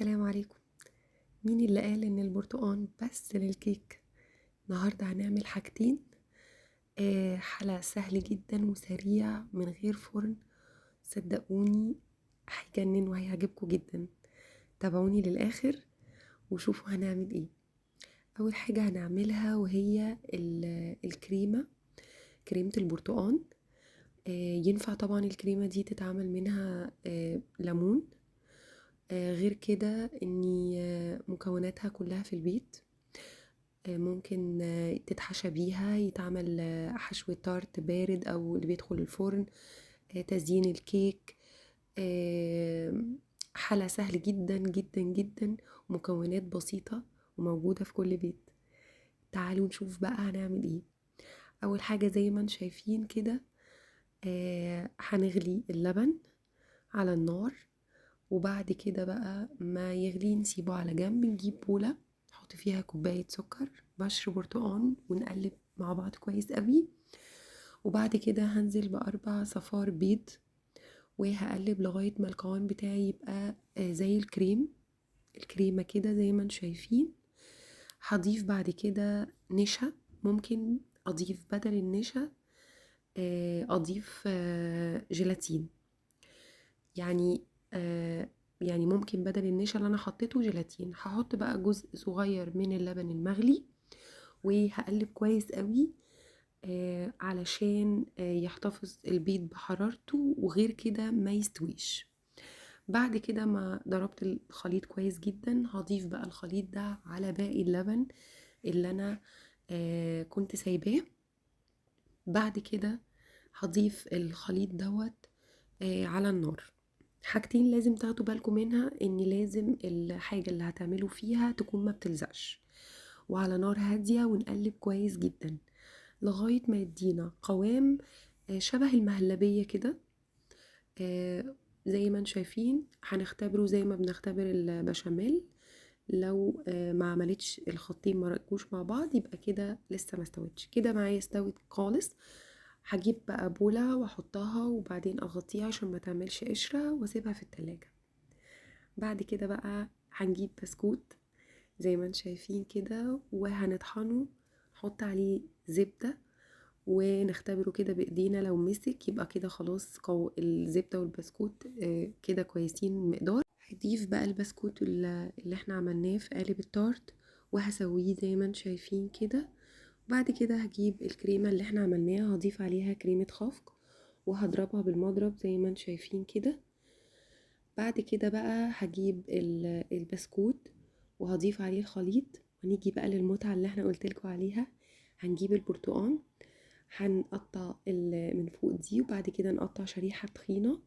السلام عليكم. مين اللي قال ان البرتقال بس للكيك؟ النهارده هنعمل حاجتين. حلا سهل جدا وسريع من غير فرن. صدقوني هيجنن وهيعجبكم جدا. تابعوني للاخر وشوفوا هنعمل ايه. اول حاجه هنعملها وهي الكريمه، كريمه البرتقال. ينفع طبعا الكريمه دي تتعمل منها ليمون. غير كده اني مكوناتها كلها في البيت. ممكن تتحشى بيها، يتعمل حشو تارت بارد او اللي بيدخل الفرن، تزيين الكيك. حلا سهل جدا جدا جدا، مكونات بسيطة وموجودة في كل بيت. تعالوا نشوف بقى هنعمل ايه. اول حاجة زي ما انتم شايفين كده، هنغلي اللبن على النار، وبعد كده بقى ما يغلي نسيبه على جنب. نجيب بولة نحط فيها كوباية سكر، بشر برتقان، ونقلب مع بعض كويس قوي. وبعد كده هنزل بأربع صفار بيض، وهقلب لغاية ما القوام بتاعي يبقى زي الكريمة كده زي ما انتم شايفين. هضيف بعد كده نشا. ممكن اضيف بدل النشا اضيف جيلاتين. يعني يعني ممكن بدل النشا اللي انا حطيته جيلاتين. هحط بقى جزء صغير من اللبن المغلي، وهقلب كويس قوي علشان يحتفظ البيض بحرارته، وغير كده ما يستويش. بعد كده ما ضربت الخليط كويس جدا، هضيف بقى الخليط ده على باقي اللبن اللي انا كنت سايباه. بعد كده هضيف الخليط دوت على النار. حاجتين لازم تاخدوا بالكم منها، ان لازم الحاجة اللي هتعملوا فيها تكون ما بتلزقش، وعلى نار هادية، ونقلب كويس جدا لغاية ما يدينا قوام شبه المهلبية كده. زي ما انتم شايفين هنختبره زي ما بنختبر البشاميل. لو ما عملتش الخطين ما رقوش مع بعض يبقى كده لسه ما استوتش. كده معايا استوت خالص. هجيب بقى بولة واحطها وبعدين اغطيها عشان ما تعملش قشرة واسيبها في التلاجة. بعد كده بقى هنجيب بسكوت زي ما انتم شايفين كده وهنطحنه، نحط عليه زبدة ونختبره كده بايدينا. لو مسك يبقى كده خلاص الزبدة والبسكوت كده كويسين مقدار. هضيف بقى البسكوت اللي احنا عملناه في قالب التارت، وهسويه زي ما انتم شايفين كده. بعد كده هجيب الكريمة اللي احنا عملناها، هضيف عليها كريمة خفق وهضربها بالمضرب زي ما انتم شايفين كده. بعد كده بقى هجيب البسكوت وهضيف عليه الخليط، ونيجي بقى للمتعة اللي احنا قلتلكوا عليها. هنجيب البرتقال، هنقطع من فوق دي، وبعد كده نقطع شريحة تخينة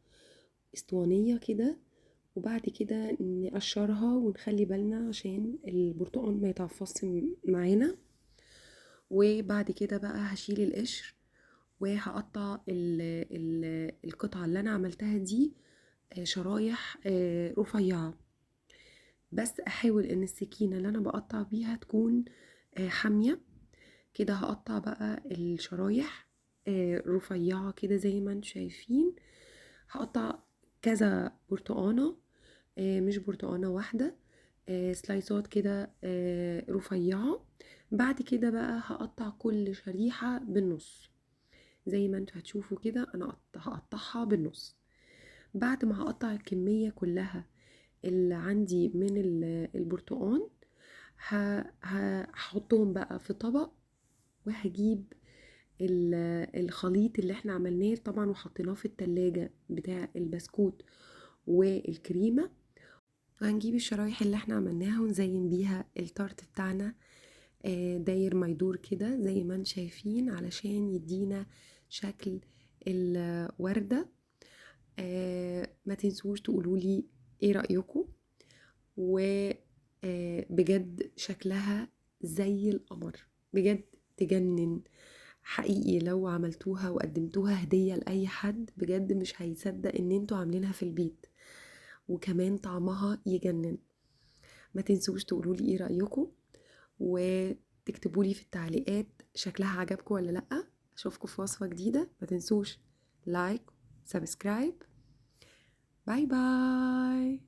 اسطوانية كده، وبعد كده نقشرها ونخلي بالنا عشان البرتقال ما يتعفصش معانا. وبعد كده بقى هشيل القشر وهقطع القطعة اللي انا عملتها دي شرايح رفيعة. بس احاول ان السكينة اللي انا بقطع بيها تكون حامية كده. هقطع بقى الشرايح رفيعة كده زي ما انتم شايفين. هقطع كذا برتقانة، مش برتقانة واحدة، سلايسات كده رفيعة. بعد كده بقى هقطع كل شريحة بالنص زي ما انتوا هتشوفوا كده. انا هقطعها بالنص. بعد ما هقطع الكمية كلها اللي عندي من البرتقان، هحطهم بقى في طبق، وهجيب الخليط اللي احنا عملناه طبعا وحطيناه في التلاجة بتاع البسكوت والكريمة، وهنجيب الشرايح اللي احنا عملناها ونزين بيها التارت بتاعنا داير ما يدور كده زي ما انتم شايفين علشان يدينا شكل الوردة. ما تنسوش تقولولي ايه رأيكم. وبجد شكلها زي القمر، بجد تجنن حقيقي. لو عملتوها وقدمتوها هدية لأي حد بجد مش هيصدق ان انتوا عاملينها في البيت، وكمان طعمها يجنن. ما تنسوش تقولولي ايه رأيكم، وتكتبولي في التعليقات شكلها عجبكم ولا لأ. اشوفكم في وصفة جديدة. ما تنسوش لايك، سبسكرايب. باي باي.